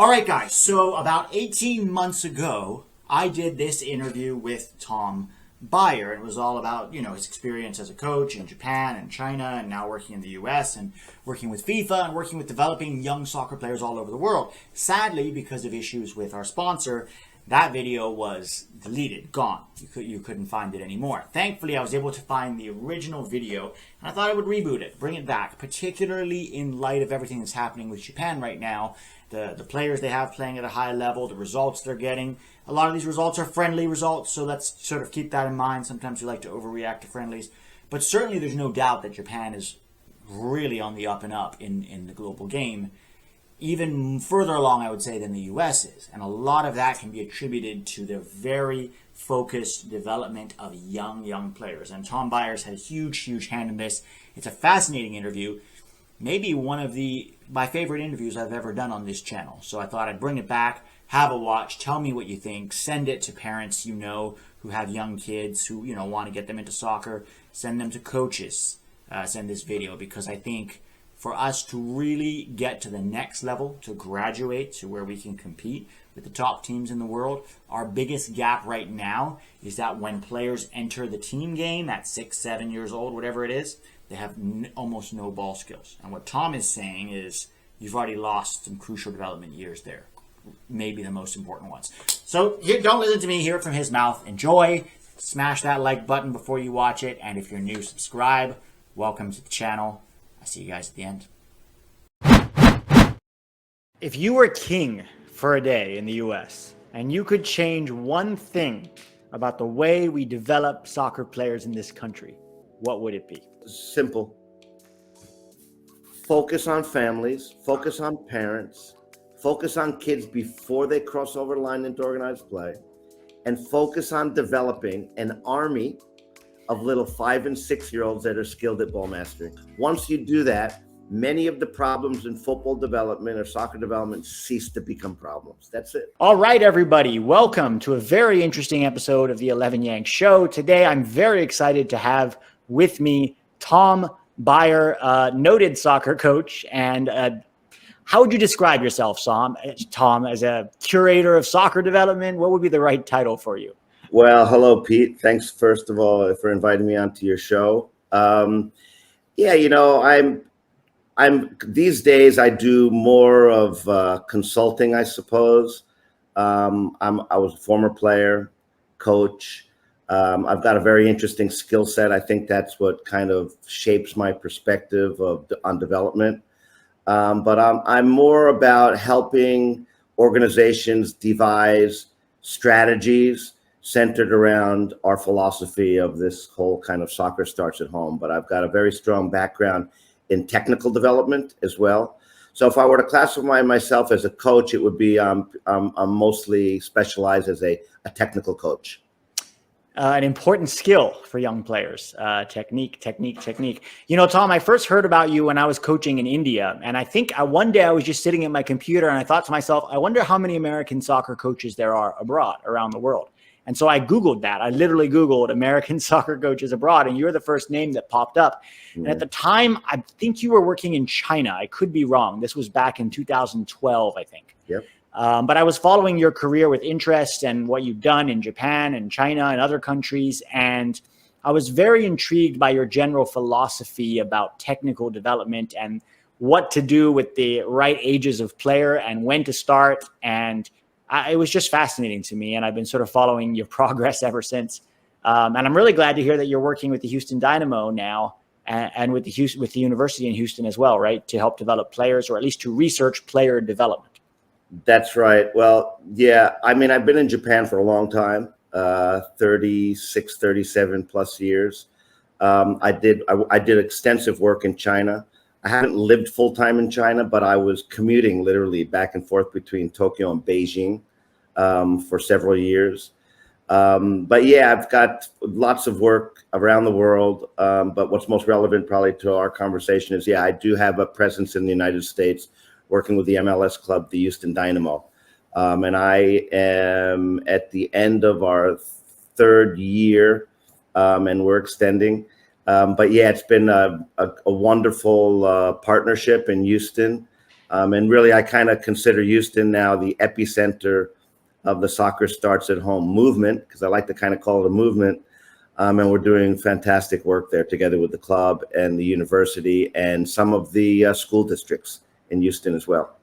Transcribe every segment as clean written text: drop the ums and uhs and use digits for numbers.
All right, guys. So about 18 months ago, I did this interview with Tom Byer. It was all about, his experience as a coach in Japan and China and now working in the US and working with FIFA and working with developing young soccer players all over the world. Sadly, because of issues with our sponsor, that video was deleted, gone. You couldn't find it anymore. Thankfully, I was able to find the original video, and I thought I would reboot it, bring it back, particularly in light of everything that's happening with Japan right now. The players they have playing at a high level, the results they're getting. A lot of these results are friendly results, so let's sort of keep that in mind. Sometimes we like to overreact to friendlies. But certainly there's no doubt that Japan is really on the up and up in the global game. Even further along, I would say, than the US is. And a lot of that can be attributed to the very focused development of young players. And Tom Byers had a huge hand in this. It's a fascinating interview. Maybe one of my favorite interviews I've ever done on this channel. So I thought I'd bring it back, have a watch, tell me what you think, send it to parents who have young kids who want to get them into soccer, send them to coaches, send this video, because I think for us to really get to the next level, to graduate to where we can compete with the top teams in the world, our biggest gap right now is that when players enter the team game at 6, 7 years old, whatever it is, they have almost no ball skills. And what Tom is saying is you've already lost some crucial development years there, maybe the most important ones. So don't listen to me, hear it from his mouth. Enjoy, smash that like button before you watch it, and if you're new, subscribe. Welcome to the channel. I'll see you guys at the end. If you were king for a day in the US and you could change one thing about the way we develop soccer players in this country, what would it be? Simple. Focus on families, focus on parents, focus on kids before they cross over the line into organized play, and focus on developing an army of little 5 and 6 year olds that are skilled at ball mastering. Once you do that, many of the problems in football development or soccer development cease to become problems. That's it. All right, everybody. Welcome to a very interesting episode of the 11 Yank Show. Today, I'm very excited to have with me Tom Byer, noted soccer coach. And how would you describe yourself, Tom, as a curator of soccer development? What would be the right title for you? Well, hello, Pete. Thanks, first of all, for inviting me onto your show. I'm these days I do more of consulting, I suppose. I was a former player, coach. I've got a very interesting skill set. I think that's what kind of shapes my perspective on development. But I'm more about helping organizations devise strategies centered around our philosophy of this whole kind of soccer starts at home. But I've got a very strong background in technical development as well. So if I were to classify myself as a coach, it would be I'm mostly specialized as a technical coach. An important skill for young players, technique. Tom, I first heard about you when I was coaching in India. And I think one day I was just sitting at my computer and I thought to myself, I wonder how many American soccer coaches there are abroad around the world. And so I Googled that. I literally Googled American soccer coaches abroad, and you're the first name that popped up. And at the time, I think you were working in China. I could be wrong. This was back in 2012, I think. Yep. But I was following your career with interest and what you've done in Japan and China and other countries. And I was very intrigued by your general philosophy about technical development and what to do with the right ages of player and when to start. And it was just fascinating to me, and I've been sort of following your progress ever since. And I'm really glad to hear that you're working with the Houston Dynamo now and with the University in Houston as well, right, to help develop players, or at least to research player development. That's right. Well, yeah, I mean, I've been in Japan for a long time, 36, 37 plus years. I did extensive work in China. I haven't lived full time in China, but I was commuting literally back and forth between Tokyo and Beijing for several years. But yeah, I've got lots of work around the world. But what's most relevant probably to our conversation is, yeah, I do have a presence in the United States working with the MLS club, the Houston Dynamo. And I am at the end of our 3rd year, and we're extending. But yeah, it's been a wonderful partnership in Houston. And really, I kind of consider Houston now the epicenter of the soccer starts at home movement, because I like to kind of call it a movement. And we're doing fantastic work there together with the club and the university and some of the school districts in Houston as well.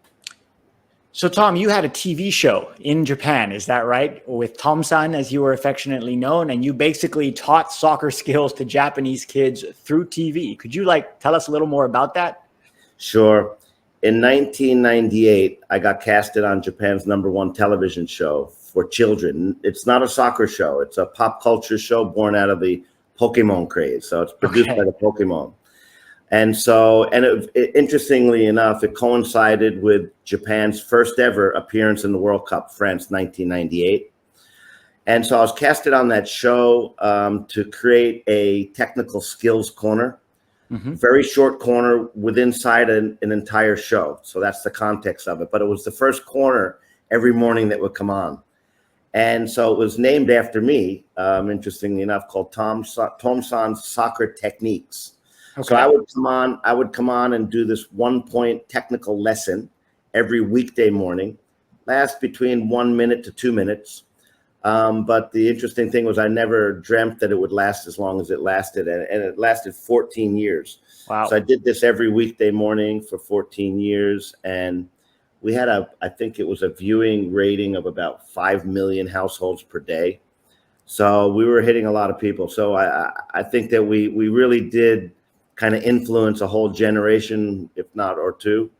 So, Tom, you had a TV show in Japan, is that right? With Tom-san, as you were affectionately known, and you basically taught soccer skills to Japanese kids through TV. Could you tell us a little more about that? Sure. In 1998, I got casted on Japan's #1 television show for children. It's not a soccer show. It's a pop culture show born out of the Pokemon craze. So it's produced by the Pokemon. And so, interestingly enough, it coincided with Japan's first ever appearance in the World Cup, France, 1998. And so I was casted on that show to create a technical skills corner, very short corner inside an entire show. So that's the context of it. But it was the first corner every morning that would come on. And so it was named after me, interestingly enough, called Tom-san's Soccer Techniques. Okay. So I would come on and do this 1-point technical lesson every weekday morning, last between 1 minute to 2 minutes. But the interesting thing was I never dreamt that it would last as long as it lasted, and it lasted 14 years. Wow. So I did this every weekday morning for 14 years, and we had I think it was a viewing rating of about 5 million households per day. So we were hitting a lot of people. So I think that we really did kind of influence a whole generation, if not or two,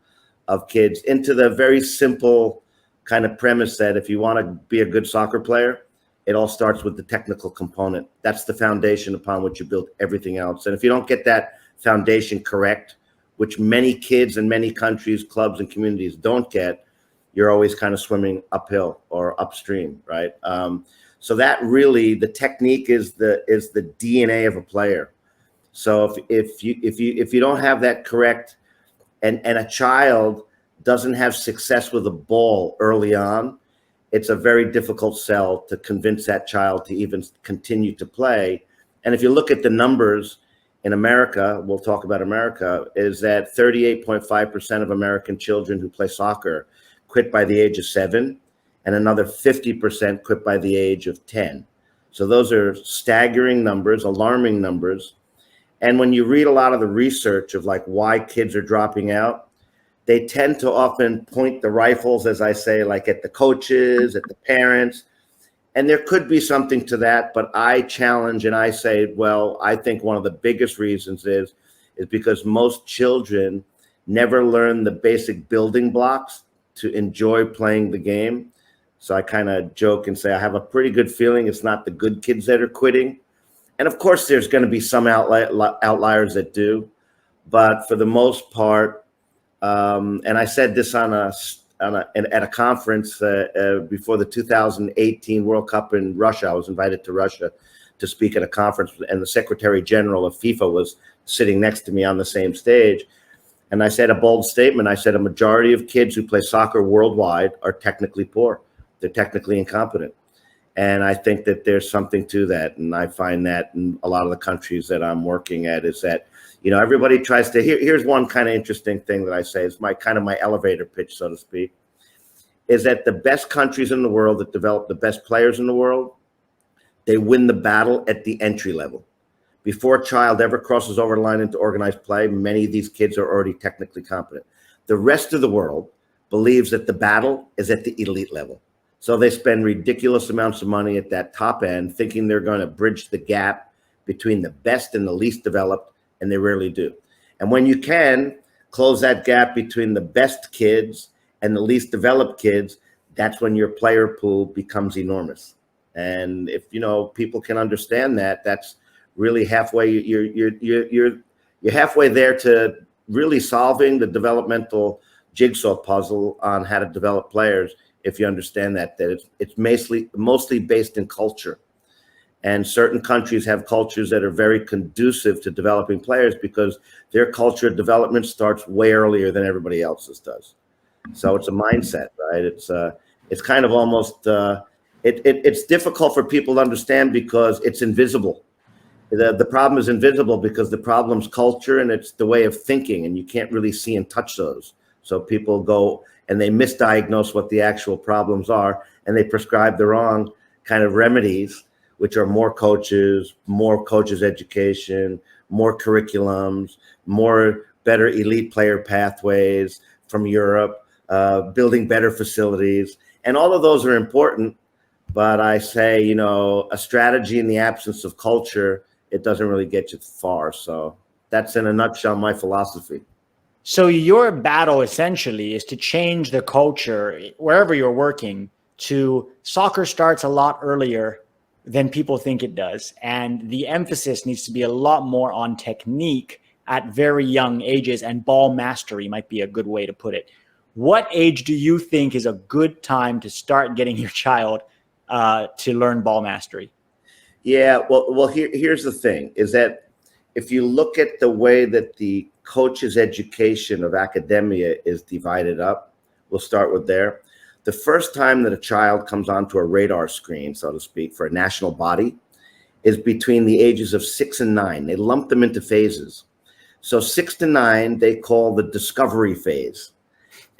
of kids into the very simple kind of premise that if you want to be a good soccer player, it all starts with the technical component. That's the foundation upon which you build everything else. And if you don't get that foundation correct, which many kids in many countries, clubs, and communities don't get, you're always kind of swimming uphill or upstream, right? So that really, the technique is the DNA of a player. So if you don't have that correct, and a child doesn't have success with a ball early on, it's a very difficult sell to convince that child to even continue to play. And if you look at the numbers in America, we'll talk about America, is that 38.5% of American children who play soccer quit by the age of 7, and another 50% quit by the age of 10. So those are staggering numbers, alarming numbers. And when you read a lot of the research of why kids are dropping out, they tend to often point the rifles, as I say, at the coaches, at the parents. And there could be something to that, but I challenge and I say, well, I think one of the biggest reasons is because most children never learn the basic building blocks to enjoy playing the game. So I kind of joke and say, I have a pretty good feeling it's not the good kids that are quitting. And of course, there's going to be some outliers that do, but for the most part, and I said this at a conference before the 2018 World Cup in Russia. I was invited to Russia to speak at a conference, and the Secretary General of FIFA was sitting next to me on the same stage. And I said a bold statement. I said a majority of kids who play soccer worldwide are technically poor. They're technically incompetent. And I think that there's something to that. And I find that in a lot of the countries that I'm working at is that, everybody tries to, here's one kind of interesting thing that I say is my elevator pitch, so to speak, is that the best countries in the world that develop the best players in the world, they win the battle at the entry level. Before a child ever crosses over the line into organized play, many of these kids are already technically competent. The rest of the world believes that the battle is at the elite level. So they spend ridiculous amounts of money at that top end, thinking they're going to bridge the gap between the best and the least developed, and they rarely do. And when you can close that gap between the best kids and the least developed kids, that's when your player pool becomes enormous. And if people can understand that, that's really halfway. You're halfway there to really solving the developmental jigsaw puzzle on how to develop players. If you understand that it's mostly based in culture, and certain countries have cultures that are very conducive to developing players because their culture development starts way earlier than everybody else's does. So it's a mindset, right? It's kind of almost it's difficult for people to understand because it's invisible. The problem is invisible because the problem's culture and it's the way of thinking, and you can't really see and touch those. So people go and they misdiagnose what the actual problems are, and they prescribe the wrong kind of remedies, which are more coaches education, more curriculums, more better elite player pathways from Europe, building better facilities. And all of those are important. But I say, you know, a strategy in the absence of culture, it doesn't really get you far. So that's in a nutshell my philosophy. So your battle essentially is to change the culture wherever you're working to soccer starts a lot earlier than people think it does. And the emphasis needs to be a lot more on technique at very young ages, and ball mastery might be a good way to put it. What age do you think is a good time to start getting your child to learn ball mastery? Yeah, well, here's the thing, is that if you look at the way that the coach's education of academia is divided up, we'll start with there. The first time that a child comes onto a radar screen, so to speak, for a national body is between the ages of 6 and 9. They lump them into phases. So 6 to 9, they call the discovery phase.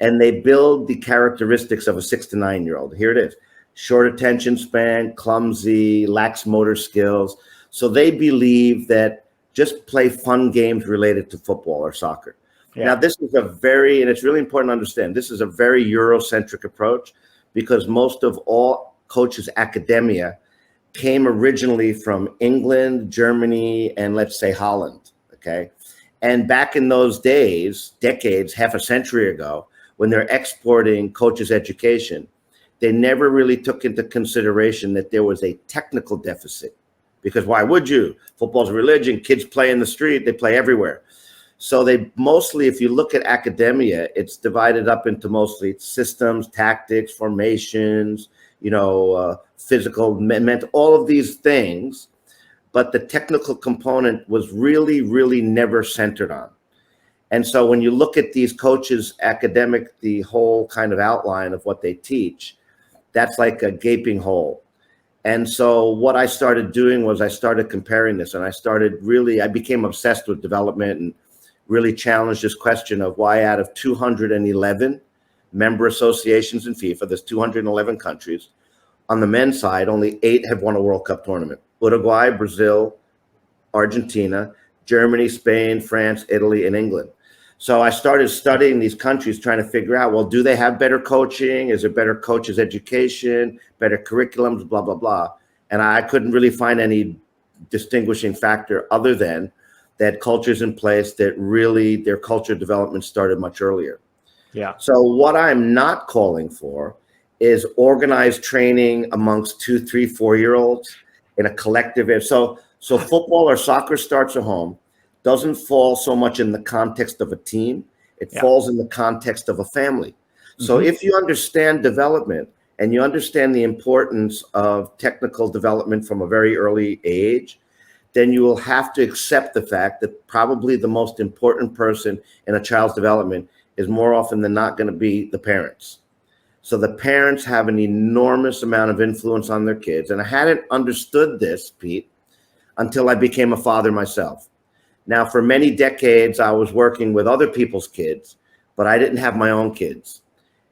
And they build the characteristics of a 6 to 9-year-old. Here it is. Short attention span, clumsy, lacks motor skills. So they believe that just play fun games related to football or soccer. Yeah. Now, this is and it's really important to understand, this is a very Eurocentric approach, because most of all coaches' academia came originally from England, Germany, and let's say Holland, okay? And back in those days, decades, half a century ago, when they're exporting coaches' education, they never really took into consideration that there was a technical deficit. Because why would you? Football's a religion. Kids play in the street. They play everywhere. So they mostly, if you look at academia, it's divided up into mostly systems, tactics, formations, physical, mental, all of these things. But the technical component was really, really never centered on. And so when you look at these coaches' the whole kind of outline of what they teach, that's like a gaping hole. And so what I started doing was I started comparing this, and I became obsessed with development and really challenged this question of why out of 211 member associations in FIFA, there's 211 countries, on the men's side, only 8 have won a World Cup tournament. Uruguay, Brazil, Argentina, Germany, Spain, France, Italy, and England. So I started studying these countries, trying to figure out, well, do they have better coaching? Is there better coaches' education, better curriculums, blah, blah, blah. And I couldn't really find any distinguishing factor other than that culture's in place that really their culture development started much earlier. Yeah. So what I'm not calling for is organized training amongst 2, 3, 4-year-olds in a collective. So football or soccer starts at home. Doesn't fall so much in the context of a team. It falls in the context of a family. So if you understand development and you understand the importance of technical development from a very early age, then you will have to accept the fact that probably the most important person in a child's development is more often than not going to be the parents. So the parents have an enormous amount of influence on their kids. And I hadn't understood this, Pete, until I became a father myself. Now, for many decades, I was working with other people's kids, but I didn't have my own kids.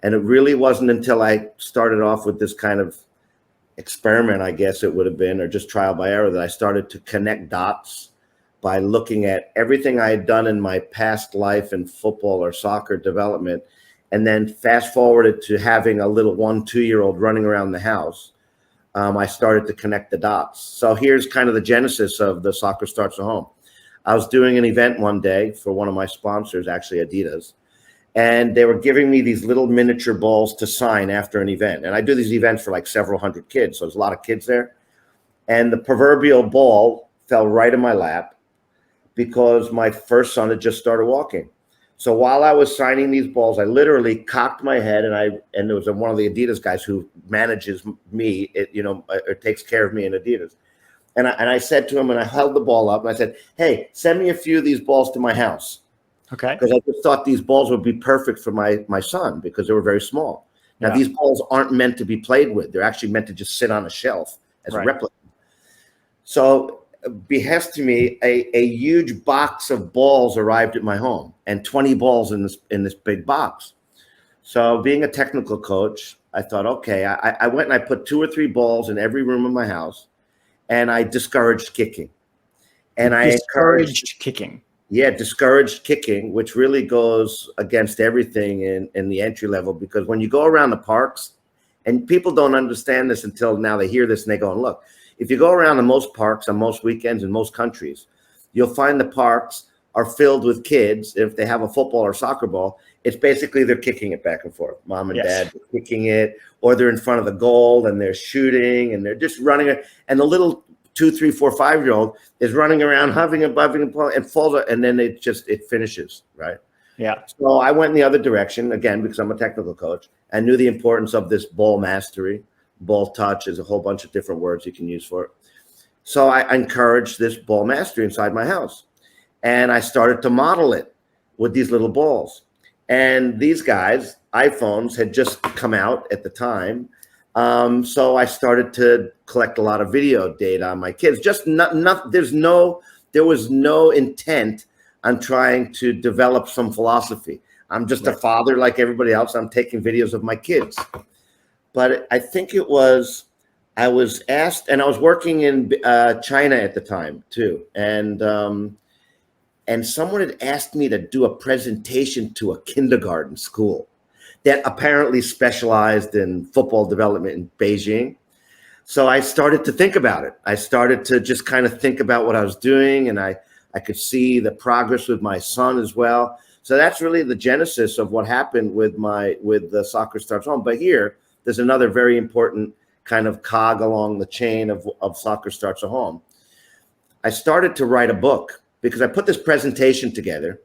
And it really wasn't until I started off with this kind of experiment, I guess it would have been, or just trial by error, that I started to connect dots by looking at everything I had done in my past life in football or soccer development, and then fast forwarded to having a little 1, 2-year-old running around the house. I started to connect the dots. So here's kind of the genesis of the Soccer Starts at Home. I was doing an event one day for one of my sponsors, actually Adidas, and they were giving me these little miniature balls to sign after an event. And I do these events for like several hundred kids, so there's a lot of kids there. And the proverbial ball fell right in my lap because my first son had just started walking. So while I was signing these balls, I literally cocked my head, and there was one of the Adidas guys who manages me, or takes care of me in Adidas. And I said to him, and I held the ball up, and I said, hey, send me a few of these balls to my house. Okay. Because I just thought these balls would be perfect for my son because they were very small. Now, these balls aren't meant to be played with. They're actually meant to just sit on a shelf as a replica. So behest to me, a huge box of balls arrived at my home, and 20 balls in this big box. So being a technical coach, I thought, okay, I went and I put 2 or 3 balls in every room of my house, and I discouraged kicking. And I discouraged kicking. Yeah, discouraged kicking, which really goes against everything in the entry level, because when you go around the parks, and people don't understand this until now, they hear this and they go, and look, if you go around to most parks on most weekends in most countries, you'll find the parks are filled with kids. If they have a football or soccer ball, it's basically they're kicking it back and forth. Mom and dad are kicking it, or they're in front of the goal and they're shooting and they're just running. And the little 2, 3, 4, 5-year-old is running around, hovering and buffing and falls, and then it finishes, right? Yeah. So I went in the other direction, again, because I'm a technical coach, and knew the importance of this ball mastery. Ball touch is a whole bunch of different words you can use for it. So I encouraged this ball mastery inside my house. And I started to model it with these little balls. And these guys, iPhones had just come out at the time. So I started to collect a lot of video data on my kids. Just there was no intent on trying to develop some philosophy. I'm just a father like everybody else. I'm taking videos of my kids. But I think I was asked, and I was working in China at the time too. And someone had asked me to do a presentation to a kindergarten school that apparently specialized in football development in Beijing. So I started to think about it. I started to just kind of think about what I was doing, and I could see the progress with my son as well. So that's really the genesis of what happened with the Soccer Starts Home. But here, there's another very important kind of cog along the chain of Soccer Starts at Home. I started to write a book because I put this presentation together,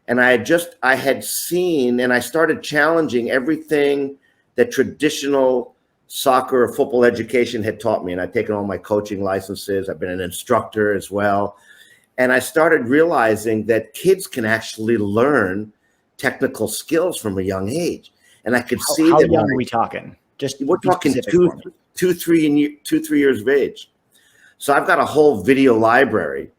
and I had seen, and I started challenging everything that traditional soccer or football education had taught me. And I'd taken all my coaching licenses. I've been an instructor as well. And I started realizing that kids can actually learn technical skills from a young age. And I could see how that. How young are we talking? We're talking 2, 3 years of age. So I've got a whole video library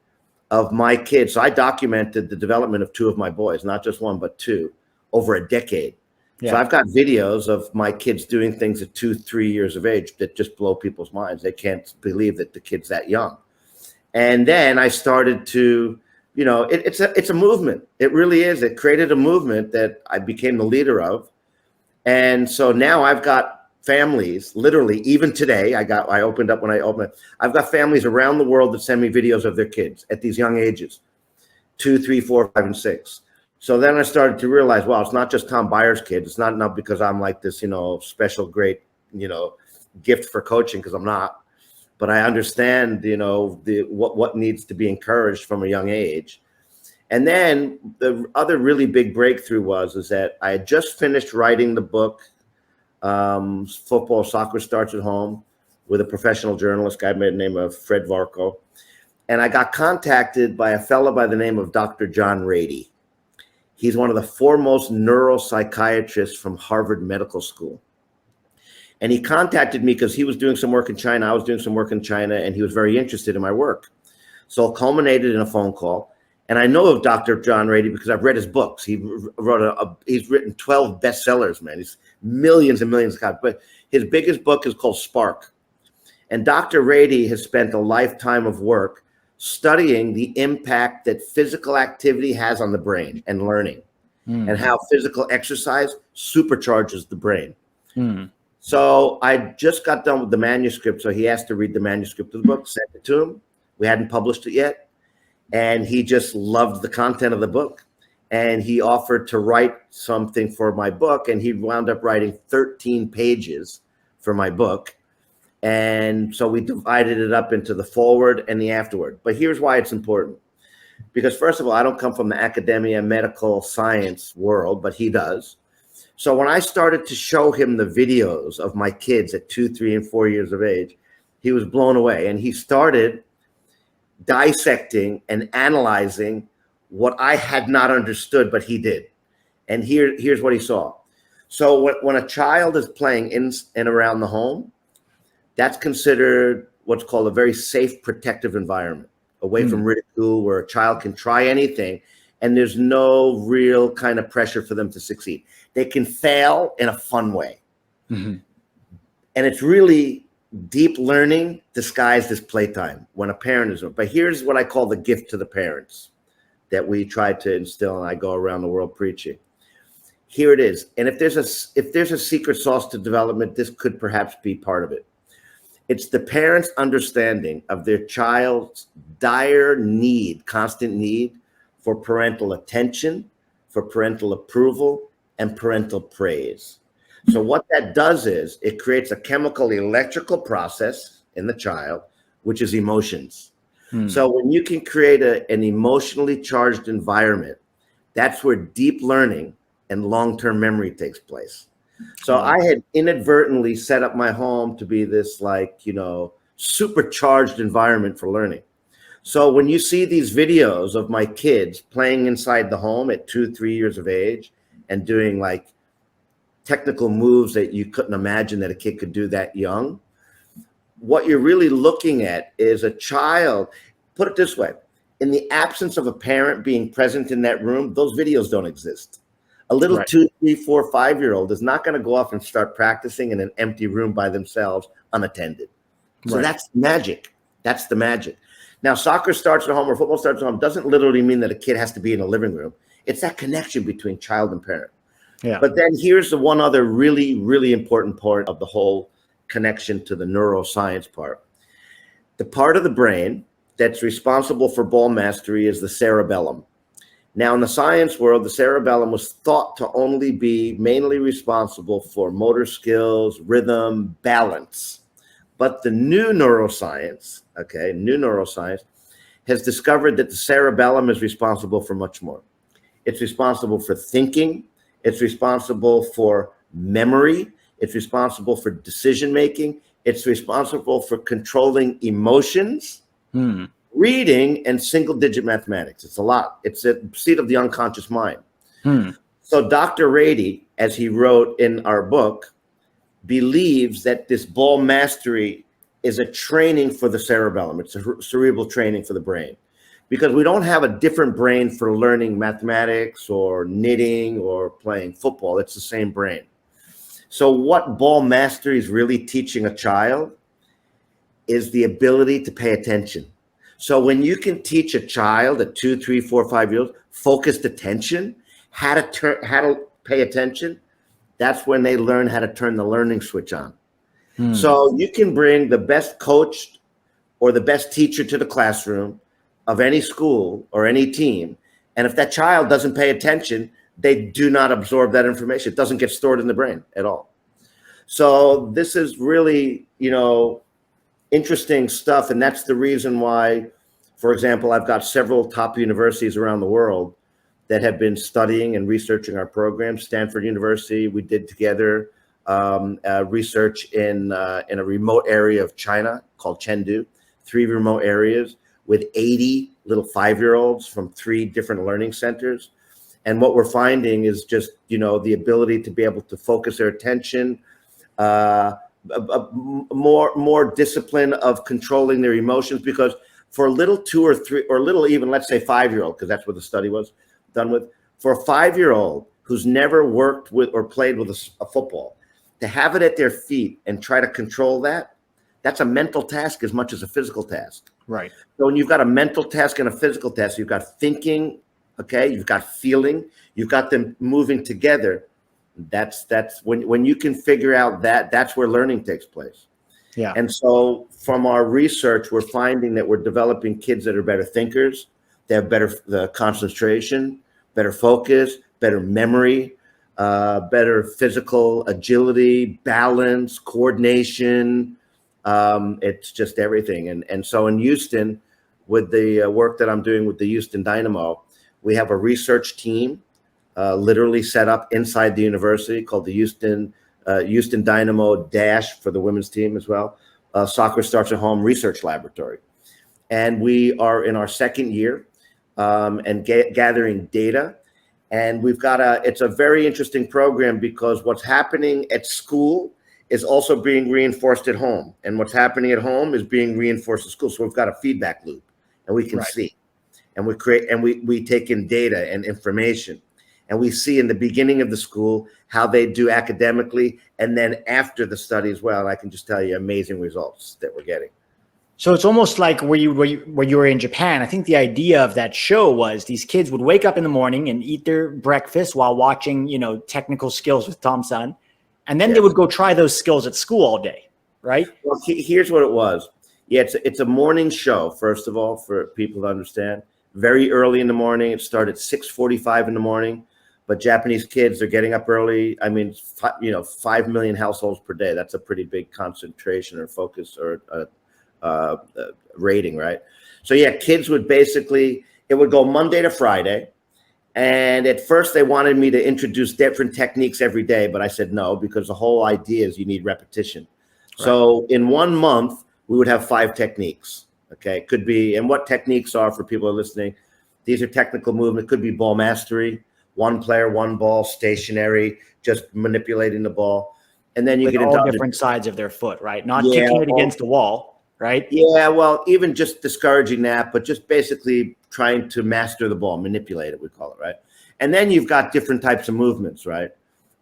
of my kids. So I documented the development of 2 of my boys, not just 1, but 2, over a decade. Yeah. So I've got videos of my kids doing things at 2, 3 years of age that just blow people's minds. They can't believe that the kid's that young. And then I started to, it's a movement. It really is. It created a movement that I became the leader of. And so now I've got families, literally, even today, I've got families around the world that send me videos of their kids at these young ages, 2, 3, 4, 5, and 6. So then I started to realize, well, it's not just Tom Byer's kids. It's not enough because I'm like this, special, great, gift for coaching, because I'm not. But I understand, what needs to be encouraged from a young age. And then the other really big breakthrough is that I had just finished writing the book, Football Soccer Starts at Home, with a professional journalist guy by the name of Fred Varco. And I got contacted by a fellow by the name of Dr. John Rady. He's one of the foremost neuropsychiatrists from Harvard Medical School. And he contacted me because he was doing some work in China. I was doing some work in China, and he was very interested in my work. So it culminated in a phone call. And I know of Dr. John Rady because I've read his books. He's written 12 bestsellers, man. He's millions and millions of copies. But his biggest book is called Spark. And Dr. Rady has spent a lifetime of work studying the impact that physical activity has on the brain and learning, and how physical exercise supercharges the brain. So I just got done with the manuscript. So he asked to read the manuscript of the book, sent it to him. We hadn't published it yet. And he just loved the content of the book. And he offered to write something for my book. And he wound up writing 13 pages for my book. And so we divided it up into the forward and the afterward. But here's why it's important. Because first of all, I don't come from the academia medical science world, but he does. So when I started to show him the videos of my kids at 2, 3, and 4 years of age, he was blown away. And he started dissecting and analyzing what I had not understood, but he did. And here's what he saw. So when a child is playing in and around the home, that's considered what's called a very safe, protective environment. away from ridicule, where a child can try anything and there's no real kind of pressure for them to succeed. They can fail in a fun way. And it's really deep learning disguised as playtime when a parent is. But here's what I call the gift to the parents that we try to instill, and I go around the world preaching. Here it is. And if there's a secret sauce to development, this could perhaps be part of it. It's the parents' understanding of their child's dire need, constant need for parental attention, for parental approval, and parental praise. So what that does is it creates a chemical electrical process in the child, which is emotions. So when you can create an emotionally charged environment, that's where deep learning and long-term memory takes place. So I had inadvertently set up my home to be this, like, supercharged environment for learning. So when you see these videos of my kids playing inside the home at 2, 3 years of age and doing like technical moves that you couldn't imagine that a kid could do that young, what you're really looking at is a child. Put it this way: in the absence of a parent being present in that room, those videos don't exist. A little 2, 3, 4, 5-year-old is not going to go off and start practicing in an empty room by themselves unattended. So that's magic. That's the magic. Now, soccer starts at home or football starts at home doesn't literally mean that a kid has to be in a living room. It's that connection between child and parent. But then here's the one other really, really important part of the whole connection to the neuroscience part. The part of the brain that's responsible for ball mastery is the cerebellum. Now, in the science world, the cerebellum was thought to only be mainly responsible for motor skills, rhythm, balance. But the new neuroscience, has discovered that the cerebellum is responsible for much more. It's responsible for thinking. It's responsible for memory. It's responsible for decision-making. It's responsible for controlling emotions, reading, and single-digit mathematics. It's a lot. It's a seat of the unconscious mind. So Dr. Rady, as he wrote in our book, believes that this ball mastery is a training for the cerebellum. It's a cerebral training for the brain, because we don't have a different brain for learning mathematics or knitting or playing football. It's the same brain. So what ball mastery is really teaching a child is the ability to pay attention. So when you can teach a child at 2, 3, 4, 5 years focused attention, how to pay attention, that's when they learn how to turn the learning switch on. So you can bring the best coach or the best teacher to the classroom of any school or any team, and if that child doesn't pay attention, they do not absorb that information. It doesn't get stored in the brain at all. So this is really, interesting stuff, and that's the reason why, for example, I've got several top universities around the world that have been studying and researching our program. Stanford University, we did together research in a remote area of China called Chengdu, 3 remote areas with 80 little 5-year-olds from 3 different learning centers. And what we're finding is just, the ability to be able to focus their attention, more discipline of controlling their emotions, because for a little 2 or 3 or little even, let's say 5-year-old, because that's what the study was done with, for a 5-year-old who's never worked with or played with a football, to have it at their feet and try to control that's a mental task as much as a physical task. Right. So when you've got a mental task and a physical task, you've got thinking, you've got feeling, you've got them moving together. That's when you can figure out that's where learning takes place. Yeah. And so from our research, we're finding that we're developing kids that are better thinkers. They have better concentration, better focus, better memory, better physical agility, balance, coordination. It's just everything. And so in Houston, with the work that I'm doing with the Houston Dynamo, we have a research team literally set up inside the university called the Houston Dynamo Dash for the women's team as well. Soccer Starts at Home Research Laboratory. And we are in our 2nd year and gathering data. And we've got it's a very interesting program, because what's happening at school is also being reinforced at home. And what's happening at home is being reinforced at school. So we've got a feedback loop. and we can Right. see, and we create, and we take in data and information, and we see in the beginning of the school how they do academically, and then after the study as well. I can just tell you amazing results that we're getting. So it's almost like where you were in Japan. I think the idea of that show was these kids would wake up in the morning and eat their breakfast while watching, technical skills with Tom Son, and then they would go try those skills at school all day, right? Well, here's what it was. Yeah, it's a morning show, first of all, for people to understand. Very early in the morning. It started 6:45 in the morning, but Japanese kids are getting up early. I mean, 5 million households per day. That's a pretty big concentration or focus or rating, right? So yeah, kids would basically, it would go Monday to Friday. And at first they wanted me to introduce different techniques every day, but I said no, because the whole idea is you need repetition. Right. So in 1 month, we would have 5 techniques. Okay. Could be, and what techniques are for people who are listening, these are technical movement. Could be ball mastery, one player, one ball, stationary, just manipulating the ball. And then you with get all into different sides of their foot, right? Not kicking it against the wall. Right? Yeah, well, even just discouraging that, but just basically trying to master the ball, manipulate it, we call it, right? And then you've got different types of movements, right?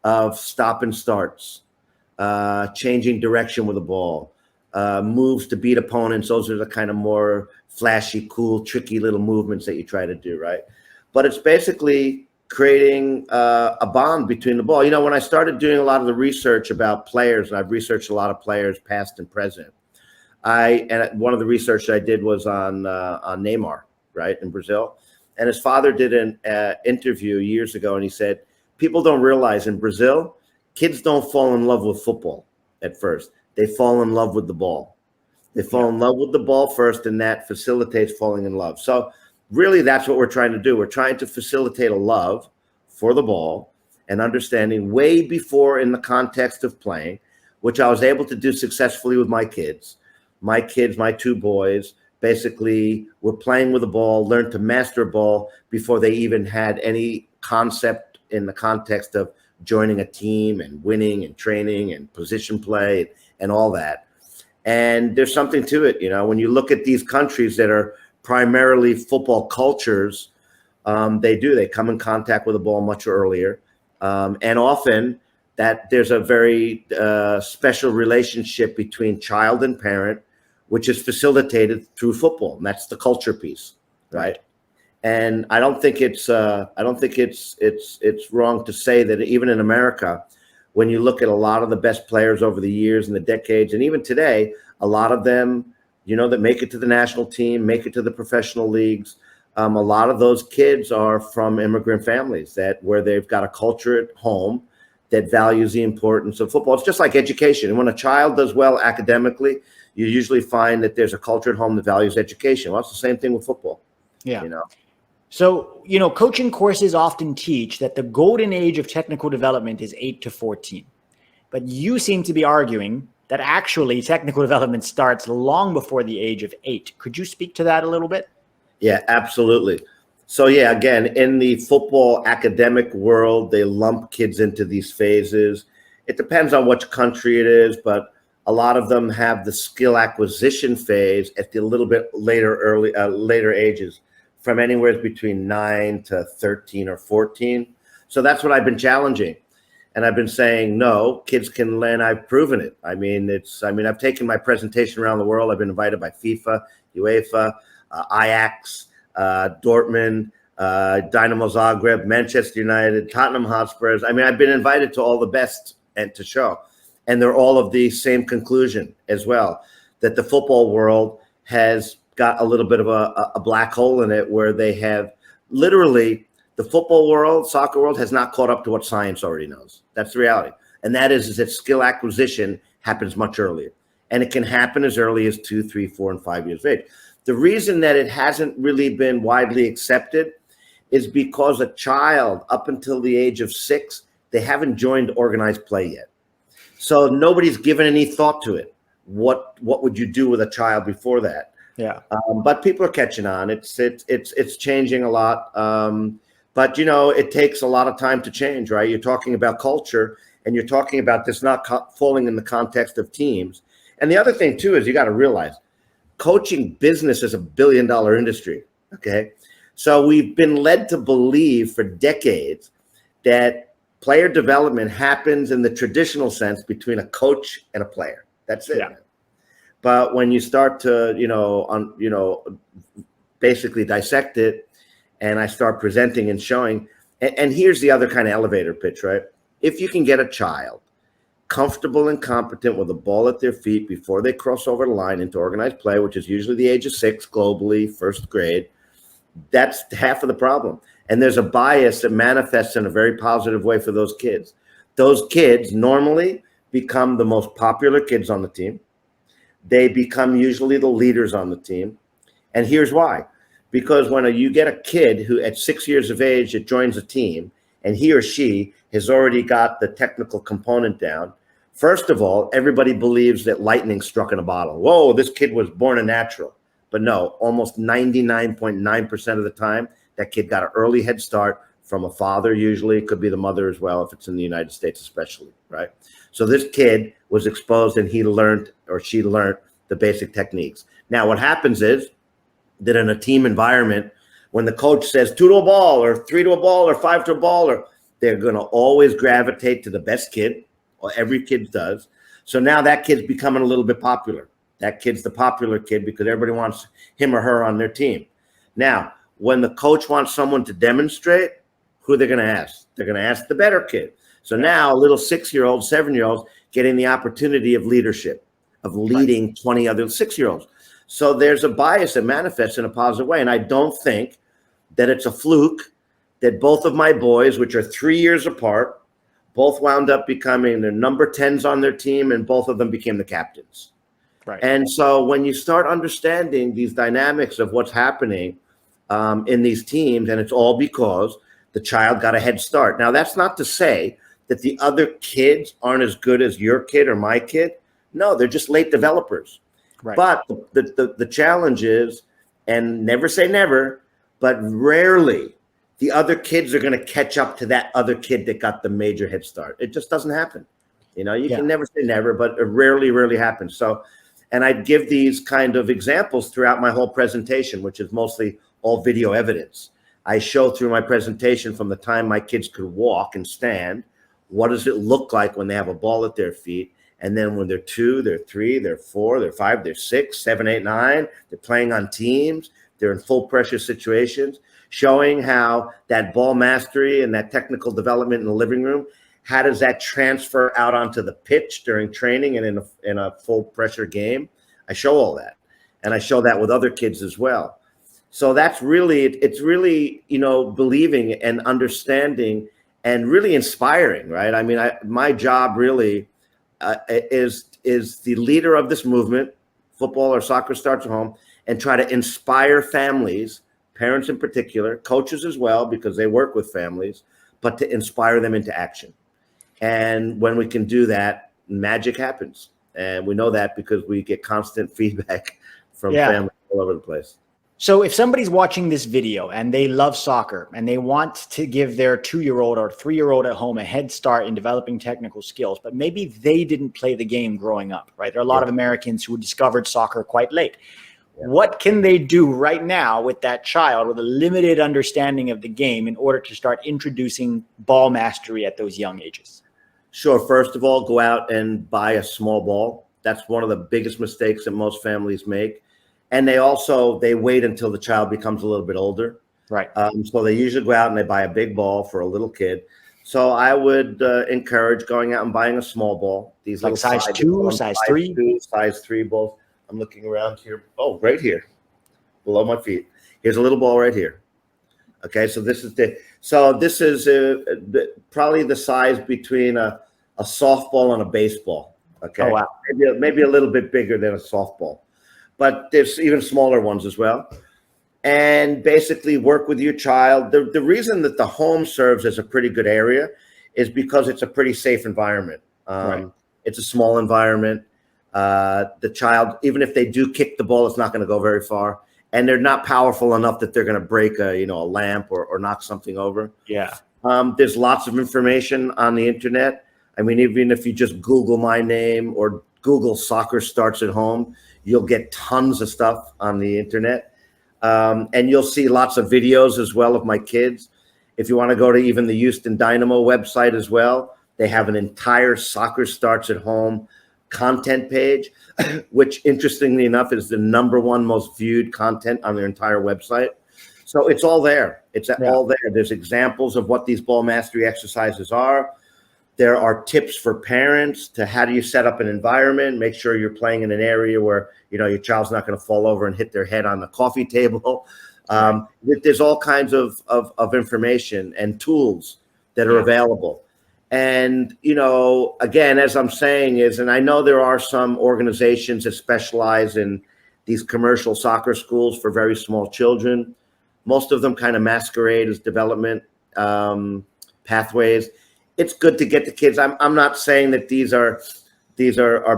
Of stop and starts, changing direction with the ball, moves to beat opponents. Those are the kind of more flashy, cool, tricky little movements that you try to do, right? But it's basically creating a bond between the ball. When I started doing a lot of the research about players, and I've researched a lot of players, past and present, and one of the research I did was on Neymar, right, in Brazil. And his father did an interview years ago, and he said, people don't realize in Brazil, kids don't fall in love with football at first. They fall in love with the ball. They fall in love with the ball first, and that facilitates falling in love. So really, that's what we're trying to do. We're trying to facilitate a love for the ball and understanding way before in the context of playing, which I was able to do successfully with my kids. My kids, my 2 boys, basically were playing with the ball, learned to master a ball before they even had any concept in the context of joining a team and winning and training and position play and all that. And there's something to it, when you look at these countries that are primarily football cultures, they come in contact with the ball much earlier. And often that there's a very special relationship between child and parent, which is facilitated through football, and that's the culture piece, right? And I don't think it's wrong to say that even in America, when you look at a lot of the best players over the years and the decades, and even today, a lot of them, that make it to the national team, make it to the professional leagues. A lot of those kids are from immigrant families where they've got a culture at home that values the importance of football. It's just like education. And when a child does well academically, you usually find that there's a culture at home that values education. Well, it's the same thing with football. Yeah. So, coaching courses often teach that the golden age of technical development is 8 to 14. But you seem to be arguing that actually technical development starts long before the age of 8. Could you speak to that a little bit? Yeah, absolutely. So, yeah, again, in the football academic world, they lump kids into these phases. It depends on which country it is, but a lot of them have the skill acquisition phase at the little bit later ages, from anywhere between 9 to 13 or 14. So that's what I've been challenging. And I've been saying, no, kids can learn. I've proven it. I've taken my presentation around the world. I've been invited by FIFA, UEFA, Ajax, Dortmund, Dynamo Zagreb, Manchester United, Tottenham Hotspurs. I've been invited to all the best and to show. And they're all of the same conclusion as well, that the football world has got a little bit of a black hole in it, where they have literally, the football world, soccer world, has not caught up to what science already knows. That's the reality. And that is that skill acquisition happens much earlier. And it can happen as early as 2, 3, 4, and 5 years of age. The reason that it hasn't really been widely accepted is because a child up until the age of 6, they haven't joined organized play yet. So nobody's given any thought to it. What would you do with a child before that? Yeah. But people are catching on. It's changing a lot. But it takes a lot of time to change, right? You're talking about culture, and you're talking about this not falling in the context of teams. And the other thing too is you got to realize coaching business is $1 billion industry. Okay. So we've been led to believe for decades that player development happens in the traditional sense between a coach and a player. That's it. Yeah. But when you start to, basically dissect it, and I start presenting and showing, and here's the other kind of elevator pitch, right? If you can get a child comfortable and competent with a ball at their feet before they cross over the line into organized play, which is usually the age of 6 globally, first grade, that's half of the problem. And there's a bias that manifests in a very positive way for those kids. Those kids normally become the most popular kids on the team. They become usually the leaders on the team. And here's why. Because when you get a kid who at 6 years of age, it joins a team, and he or she has already got the technical component down, first of all, everybody believes that lightning struck in a bottle. Whoa, this kid was born a natural. But no, almost 99.9% of the time, that kid got an early head start from a father, usually. It could be the mother as well, if it's in the United States especially, right? So this kid was exposed, and he learned, or she learned, the basic techniques. Now, what happens is that in a team environment, when the coach says 2 to a ball, or 3 to a ball, or 5 to a ball, or they're going to always gravitate to the best kid, or every kid does. So now that kid's becoming a little bit popular. That kid's the popular kid because everybody wants him or her on their team. Now, when the coach wants someone to demonstrate, who are they going to ask? They're going to ask the better kid. So now a little 6-year-old, 7-year-olds getting the opportunity of leadership, of leading 20 other 6-year-olds. So there's a bias that manifests in a positive way. And I don't think that it's a fluke that both of my boys, which are 3 years apart, both wound up becoming the number 10s on their team, and both of them became the captains. Right. And so when you start understanding these dynamics of what's happening in these teams, and it's all because the child got a head start. Now, that's not to say that the other kids aren't as good as your kid or my kid. No, they're just late developers. Right. But the challenge is, and never say never, but rarely the other kids are going to catch up to that other kid that got the major head start. It just doesn't happen. You can never say never, but it rarely happens. So, and I give these kind of examples throughout my whole presentation, which is mostly all video evidence. I show through my presentation from the time my kids could walk and stand, what does it look like when they have a ball at their feet? And then when they're 2, they're 3, they're 4, they're 5, they're 6, 7, 8, 9, they're playing on teams, they're in full pressure situations, showing how that ball mastery and that technical development in the living room, how does that transfer out onto the pitch during training and in a full pressure game? I show all that. And I show that with other kids as well. So that's really, it's really, believing and understanding and really inspiring, right? I mean, my job really is the leader of this movement, football or soccer starts at home, and try to inspire families, parents in particular, coaches as well, because they work with families, but to inspire them into action. And when we can do that, magic happens. And we know that because we get constant feedback from families all over the place. So if somebody's watching this video and they love soccer and they want to give their 2-year-old or 3-year-old at home a head start in developing technical skills, but maybe they didn't play the game growing up, right? There are a lot of Americans who discovered soccer quite late. What can they do right now with that child with a limited understanding of the game in order to start introducing ball mastery at those young ages? Sure. First of all, go out and buy a small ball. That's one of the biggest mistakes that most families make. And they wait until the child becomes a little bit older. Right. So they usually go out and they buy a big ball for a little kid. So I would encourage going out and buying a small ball. These like size 2, size 3? Size 3 balls. I'm looking around here. Oh, right here, below my feet. Here's a little ball right here. Okay, so this is probably the size between a softball and a baseball. Okay. Oh, wow. Maybe a little bit bigger than a softball, but there's even smaller ones as well. And basically work with your child. The reason that the home serves as a pretty good area is because it's a pretty safe environment. Right. It's a small environment. The child, even if they do kick the ball, it's not going to go very far. And they're not powerful enough that they're going to break a lamp or knock something over. Yeah. There's lots of information on the internet. I mean, even if you just Google my name or Google soccer starts at home, you'll get tons of stuff on the internet. And you'll see lots of videos as well of my kids. If you want to go to even the Houston Dynamo website as well, they have an entire soccer starts at home content page, which interestingly enough is the #1 most viewed content on their entire website. So it's all there. It's all there. There's examples of what these ball mastery exercises are. There are tips for parents to how do you set up an environment, make sure you're playing in an area where, you know, your child's not going to fall over and hit their head on the coffee table. There's all kinds of information and tools that are available. And, you know, again, as I'm saying is, and I know there are some organizations that specialize in these commercial soccer schools for very small children. Most of them kind of masquerade as development pathways. It's good to get the kids. I'm not saying that these are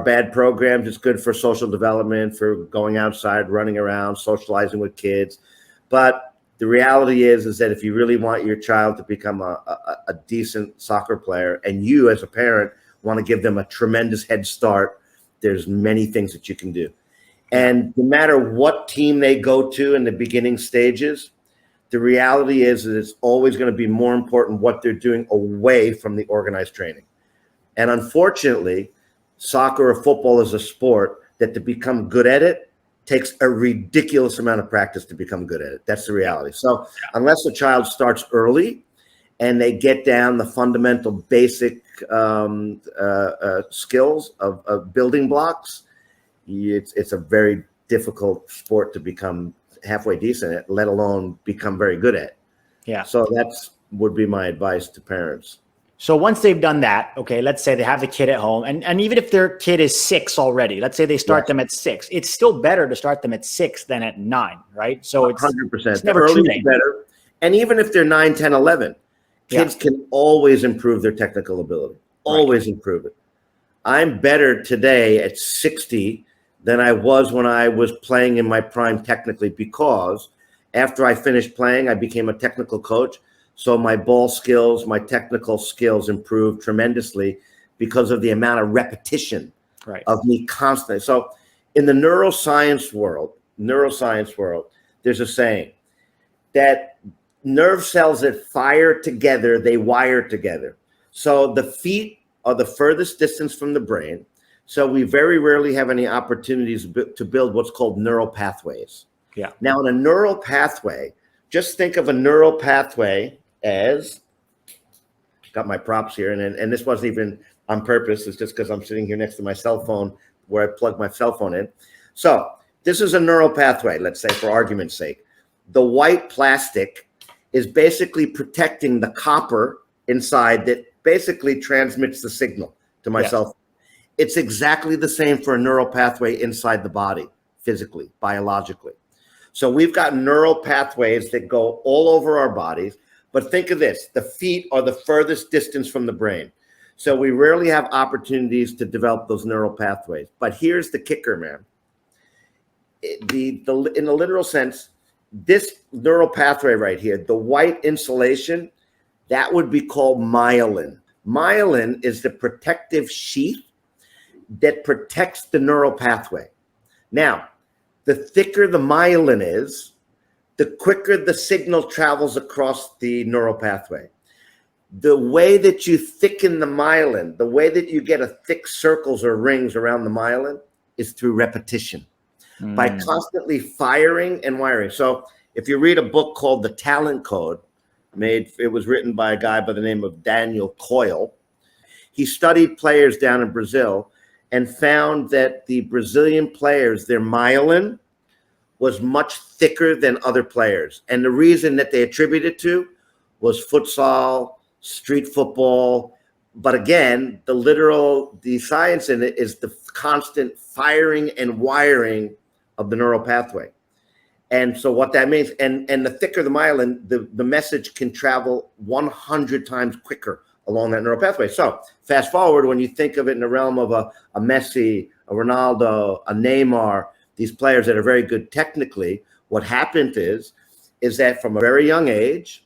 bad programs. It's good for social development, for going outside, running around, socializing with kids. But the reality is that if you really want your child to become a decent soccer player, and you as a parent want to give them a tremendous head start, there's many things that you can do. And no matter what team they go to in the beginning stages, the reality is that it's always going to be more important what they're doing away from the organized training. And unfortunately, soccer or football is a sport that to become good at it takes a ridiculous amount of practice to become good at it. That's the reality. So unless a child starts early and they get down the fundamental basic skills of building blocks, it's a very difficult sport to become halfway decent at, let alone become very good at. Yeah. So that's would be my advice to parents. So once they've done that, okay, let's say they have the kid at home, and even if their kid is 6 already, let's say they start them at 6, it's still better to start them at 6 than at 9, right? So it's 100%. It's never too late. Better. And even if they're 9, 10, 11, kids can always improve their technical ability, always improve it. I'm better today at 60 than I was when I was playing in my prime technically, because after I finished playing, I became a technical coach. So my ball skills, my technical skills improved tremendously because of the amount of repetition of me constantly. So in the neuroscience world, there's a saying that nerve cells that fire together, they wire together. So the feet are the furthest distance from the brain. So we very rarely have any opportunities to build what's called neural pathways. Yeah. Now, in a neural pathway, just think of a neural pathway as, got my props here, and this wasn't even on purpose. It's just because I'm sitting here next to my cell phone where I plug my cell phone in. So this is a neural pathway, let's say, for argument's sake. The white plastic is basically protecting the copper inside that basically transmits the signal to my cell phone. It's exactly the same for a neural pathway inside the body, physically, biologically. So we've got neural pathways that go all over our bodies. But think of this, the feet are the furthest distance from the brain. So we rarely have opportunities to develop those neural pathways. But here's the kicker, man. In the literal sense, this neural pathway right here, the white insulation, that would be called myelin. Myelin is the protective sheath that protects the neural pathway. Now, the thicker the myelin is, the quicker the signal travels across the neural pathway. The way that you thicken the myelin, the way that you get a thick circles or rings around the myelin is through repetition, by constantly firing and wiring. So if you read a book called The Talent Code, it was written by a guy by the name of Daniel Coyle. He studied players down in Brazil and found that the Brazilian players, their myelin was much thicker than other players. And the reason that they attributed to was futsal, street football. But again, the science in it is the constant firing and wiring of the neural pathway. And so what that means, and the thicker the myelin, the message can travel 100 times quicker along that neural pathway. So fast forward, when you think of it in the realm of a Messi, a Ronaldo, a Neymar, these players that are very good technically, what happened is that from a very young age,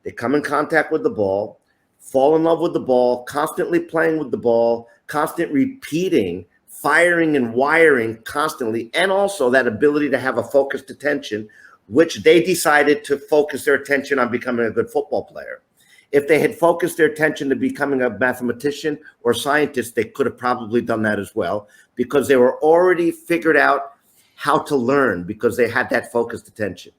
they come in contact with the ball, fall in love with the ball, constantly playing with the ball, constant repeating firing and wiring constantly, and also that ability to have a focused attention, which they decided to focus their attention on becoming a good football player. If they had focused their attention to becoming a mathematician or scientist, they could have probably done that as well, because they were already figured out how to learn because they had that focused attention.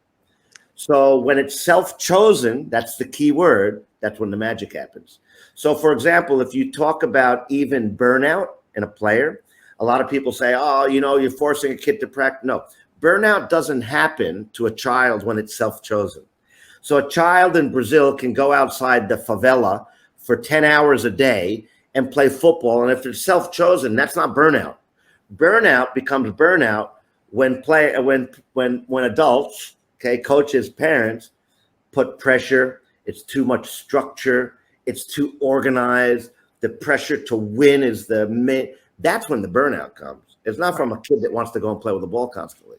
So when it's self-chosen, that's the key word, that's when the magic happens. So for example, if you talk about even burnout in a player, a lot of people say, oh, you know, you're forcing a kid to practice. No, burnout doesn't happen to a child when it's self-chosen. So a child in Brazil can go outside the favela for 10 hours a day and play football. And if it's self-chosen, that's not burnout. Burnout becomes burnout when adults, okay, coaches, parents, put pressure. It's too much structure. It's too organized. The pressure to win is the main. That's when the burnout comes. It's not from a kid that wants to go and play with the ball constantly.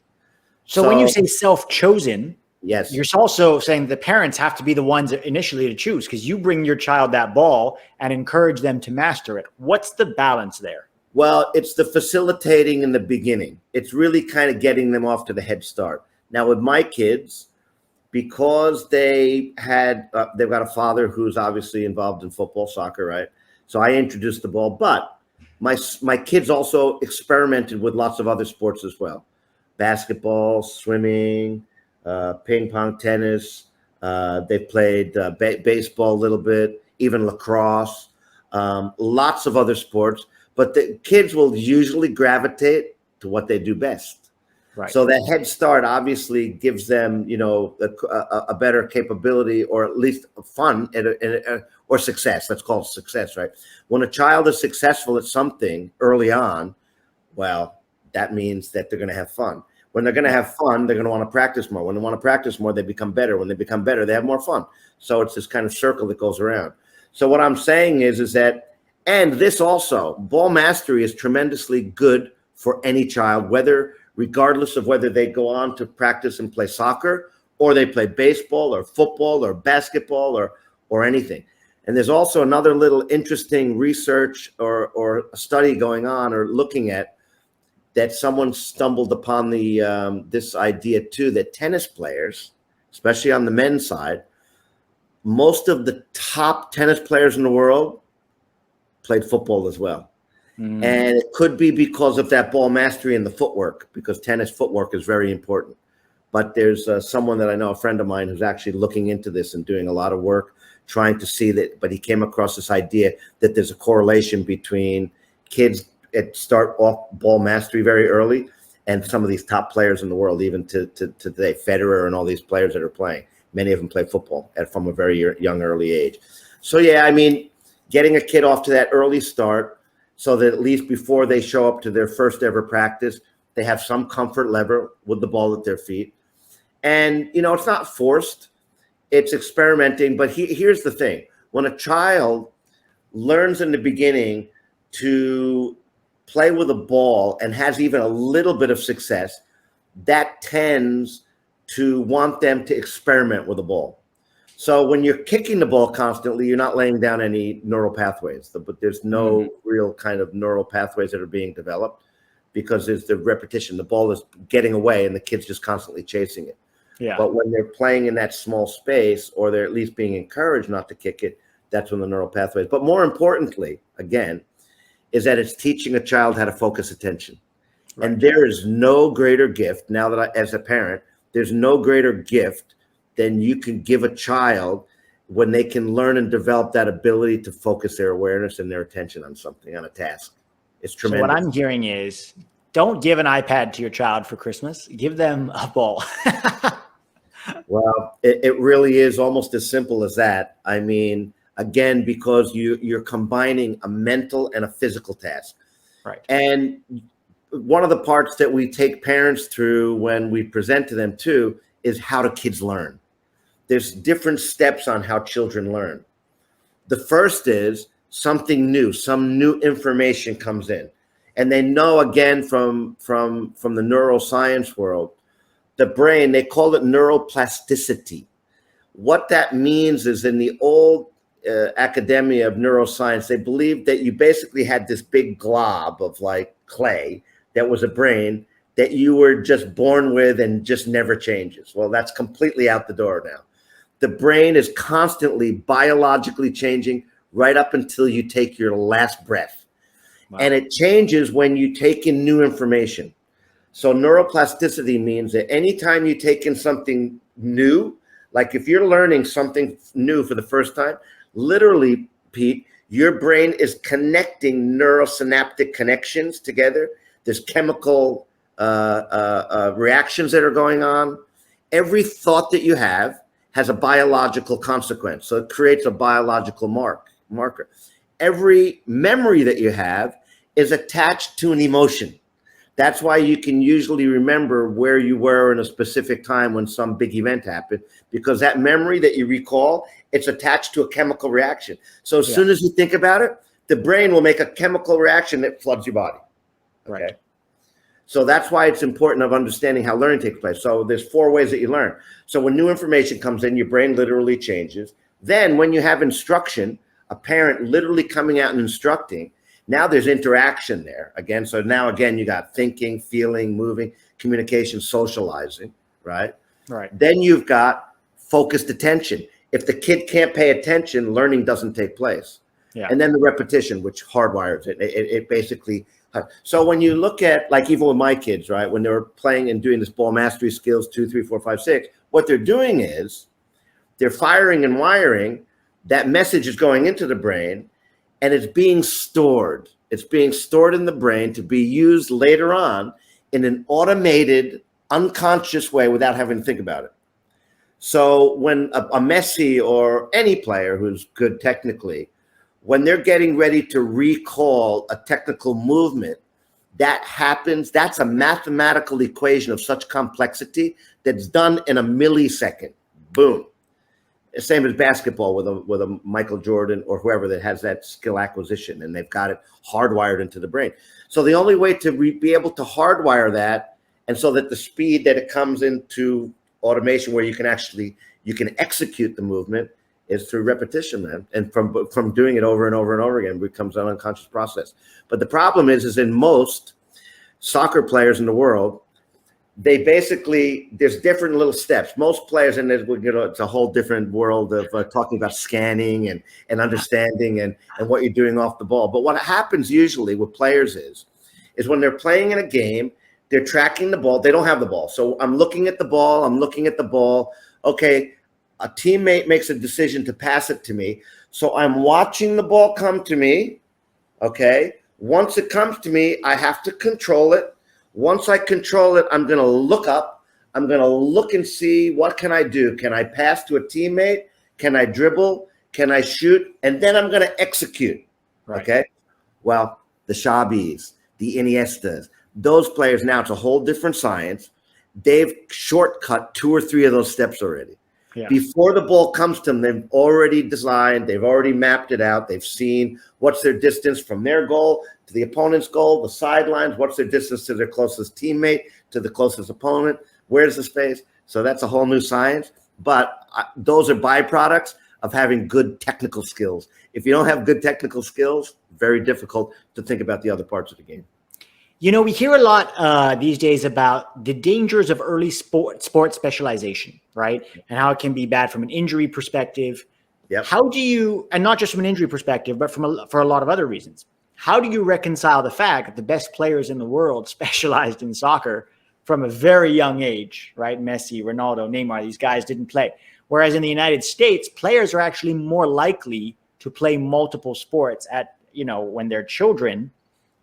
So when you say self-chosen, yes, you're also saying the parents have to be the ones initially to choose, because you bring your child that ball and encourage them to master it. What's the balance there? Well, it's the facilitating in the beginning. It's really kind of getting them off to the head start. Now with my kids, because they've got a father who's obviously involved in football, soccer, right? So I introduced the ball, but my kids also experimented with lots of other sports as well. Basketball, swimming, ping pong, tennis. They played baseball a little bit, even lacrosse, lots of other sports. But the kids will usually gravitate to what they do best. Right. So that head start obviously gives them, you know, a better capability, or at least fun or success. Let's call it success, right? When a child is successful at something early on, well, that means that they're going to have fun. When they're going to have fun, they're going to want to practice more. When they want to practice more, they become better. When they become better, they have more fun. So it's this kind of circle that goes around. So what I'm saying is that, and this also, ball mastery is tremendously good for any child, regardless of whether they go on to practice and play soccer, or they play baseball or football or basketball or anything. And there's also another little interesting research or a study going on or looking at that someone stumbled upon this idea too, that tennis players, especially on the men's side, most of the top tennis players in the world played football as well. And it could be because of that ball mastery and the footwork, because tennis footwork is very important. But there's someone that I know, a friend of mine, who's actually looking into this and doing a lot of work, trying to see that. But he came across this idea that there's a correlation between kids that start off ball mastery very early and some of these top players in the world, even to today, Federer and all these players that are playing. Many of them play football from a very young, early age. So, yeah, I mean, getting a kid off to that early start so that at least before they show up to their first ever practice, they have some comfort level with the ball at their feet. And, you know, it's not forced. It's experimenting. But here's the thing. When a child learns in the beginning to play with a ball and has even a little bit of success, that tends to want them to experiment with the ball. So when you're kicking the ball constantly, you're not laying down any neural pathways, but there's no real kind of neural pathways that are being developed because there's the repetition. The ball is getting away and the kid's just constantly chasing it. Yeah. But when they're playing in that small space, or they're at least being encouraged not to kick it, that's when the neural pathways. But more importantly, again, is that it's teaching a child how to focus attention. Right. And there is no greater gift, now that as a parent, there's no greater gift than you can give a child when they can learn and develop that ability to focus their awareness and their attention on something, on a task. It's tremendous. So what I'm hearing is, don't give an iPad to your child for Christmas. Give them a ball. Well, it really is almost as simple as that. I mean, again, because you're combining a mental and a physical task. Right. And one of the parts that we take parents through when we present to them too is how do kids learn? There's different steps on how children learn. The first is something new, some new information comes in. And they know, again, from the neuroscience world, the brain, they call it neuroplasticity. What that means is, in the old academia of neuroscience, they believed that you basically had this big glob of like clay that was a brain that you were just born with and just never changes. Well, that's completely out the door now. The brain is constantly biologically changing right up until you take your last breath. Wow. And it changes when you take in new information. So neuroplasticity means that anytime you take in something new, like if you're learning something new for the first time, literally, Pete, your brain is connecting neurosynaptic connections together. There's chemical reactions that are going on. Every thought that you have has a biological consequence. So it creates a biological marker. Every memory that you have is attached to an emotion. That's why you can usually remember where you were in a specific time when some big event happened, because that memory that you recall, it's attached to a chemical reaction. So as soon as you think about it, the brain will make a chemical reaction that floods your body. Okay. Right. So that's why it's important of understanding how learning takes place. So there's 4 ways that you learn. So when new information comes in, your brain literally changes. Then when you have instruction, a parent literally coming out and instructing, now there's interaction there again. So now again, you got thinking, feeling, moving, communication, socializing, right? Right. Then you've got focused attention. If the kid can't pay attention, learning doesn't take place. Yeah. And then the repetition, which hardwires it. It basically. So when you look at, like, even with my kids, right, when they were playing and doing this ball mastery skills 2, 3, 4, 5, 6, what they're doing is they're firing and wiring. That message is going into the brain. And it's being stored. It's being stored in the brain to be used later on in an automated, unconscious way without having to think about it. So when a Messi or any player who's good technically, when they're getting ready to recall a technical movement, that happens. That's a mathematical equation of such complexity that's done in a millisecond. Boom. Same as basketball with a Michael Jordan or whoever that has that skill acquisition, and they've got it hardwired into the brain. So the only way to be able to hardwire that, and so that the speed that it comes into automation where you can execute the movement, is through repetition, man. And from doing it over and over and over again, it becomes an unconscious process. But the problem is in most soccer players in the world, they basically, there's different little steps. Most players, and it's a whole different world of talking about scanning and understanding and what you're doing off the ball. But what happens usually with players is when they're playing in a game, they're tracking the ball. They don't have the ball. So I'm looking at the ball. Okay, a teammate makes a decision to pass it to me. So I'm watching the ball come to me. Okay. Once it comes to me, I have to control it. Once I control it, I'm going to look up. I'm going to look and see, what can I do? Can I pass to a teammate? Can I dribble? Can I shoot? And then I'm going to execute. Right. Okay. Well, the Xavis, the Iniestas, those players, now it's a whole different science. They've shortcut 2 or 3 of those steps already. Yeah. Before the ball comes to them, they've already designed, they've already mapped it out. They've seen what's their distance from their goal to the opponent's goal, the sidelines, what's their distance to their closest teammate, to the closest opponent, where's the space? So that's a whole new science. But those are byproducts of having good technical skills. If you don't have good technical skills, very difficult to think about the other parts of the game. You know, we hear a lot these days about the dangers of early sport specialization, right? And how it can be bad from an injury perspective. Yep. How do you, and not just from an injury perspective, but for a lot of other reasons, how do you reconcile the fact that the best players in the world specialized in soccer from a very young age, right? Messi, Ronaldo, Neymar, these guys didn't play. Whereas in the United States, players are actually more likely to play multiple sports when they're children.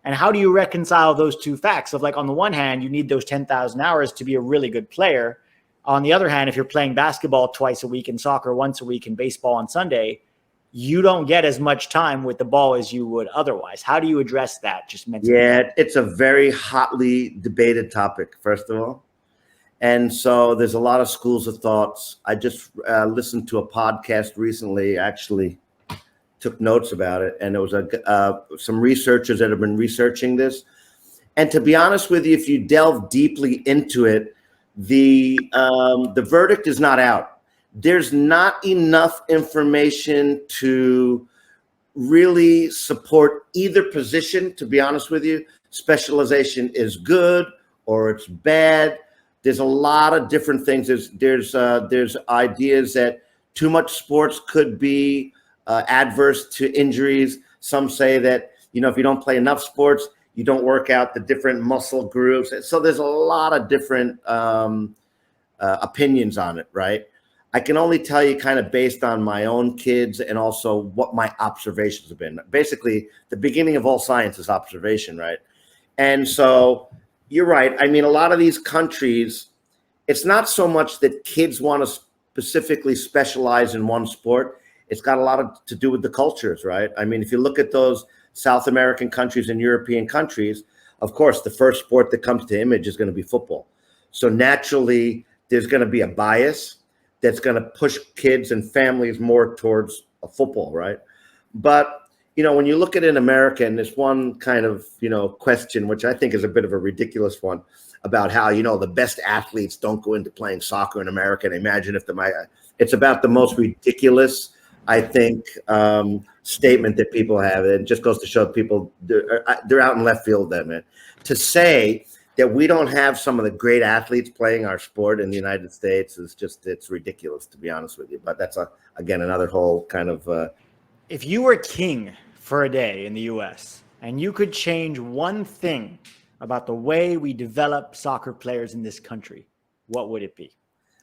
And how do you reconcile those two facts of, like, on the one hand, you need those 10,000 hours to be a really good player. On the other hand, if you're playing basketball twice a week and soccer once a week and baseball on Sunday, you don't get as much time with the ball as you would otherwise. How do you address that just mentally? Yeah, it's a very hotly debated topic, first of all. And so there's a lot of schools of thoughts. I just listened to a podcast recently, actually took notes about it, and there was some researchers that have been researching this. And to be honest with you, if you delve deeply into it, the verdict is not out. there's not enough information to really support either position, to be honest with you. Specialization is good or it's bad. There's a lot of different things. There's ideas that too much sports could be adverse to injuries. Some say that, if you don't play enough sports, you don't work out the different muscle groups. So there's a lot of different opinions on it, right? I can only tell you kind of based on my own kids and also what my observations have been. Basically, the beginning of all science is observation, right? And so you're right. I mean, a lot of these countries, it's not so much that kids want to specifically specialize in one sport. It's got a lot to do with the cultures, right? I mean, if you look at those South American countries and European countries, of course, the first sport that comes to image is going to be football. So naturally, there's going to be a bias that's going to push kids and families more towards a football, right? But, when you look at it in America, and there's one kind of, question, which I think is a bit of a ridiculous one, about how, the best athletes don't go into playing soccer in America. And imagine if it's about the most ridiculous, I think, statement that people have. It just goes to show people they're out in left field then, man. To say that we don't have some of the great athletes playing our sport in the United States it's ridiculous, to be honest with you. But that's again, another whole kind of. If you were king for a day in the US and you could change one thing about the way we develop soccer players in this country, what would it be?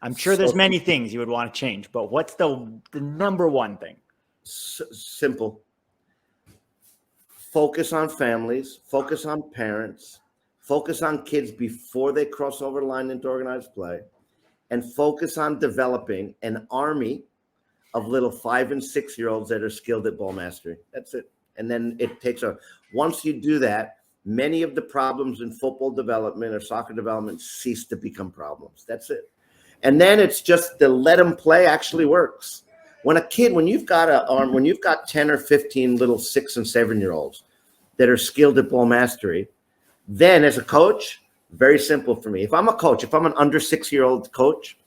I'm sure there's many things you would want to change, but what's the number one thing? Simple. Focus on families, focus on parents, focus on kids before they cross over the line into organized play, and focus on developing an army of little 5 and 6 year olds that are skilled at ball mastery. That's it. And then once you do that, many of the problems in football development or soccer development cease to become problems. That's it. And then it's just the let them play actually works. When you've got 10 or 15 little 6 and 7 year olds that are skilled at ball mastery, then as a coach, very simple for me. If I'm a coach, if I'm an under 6-year-old coach,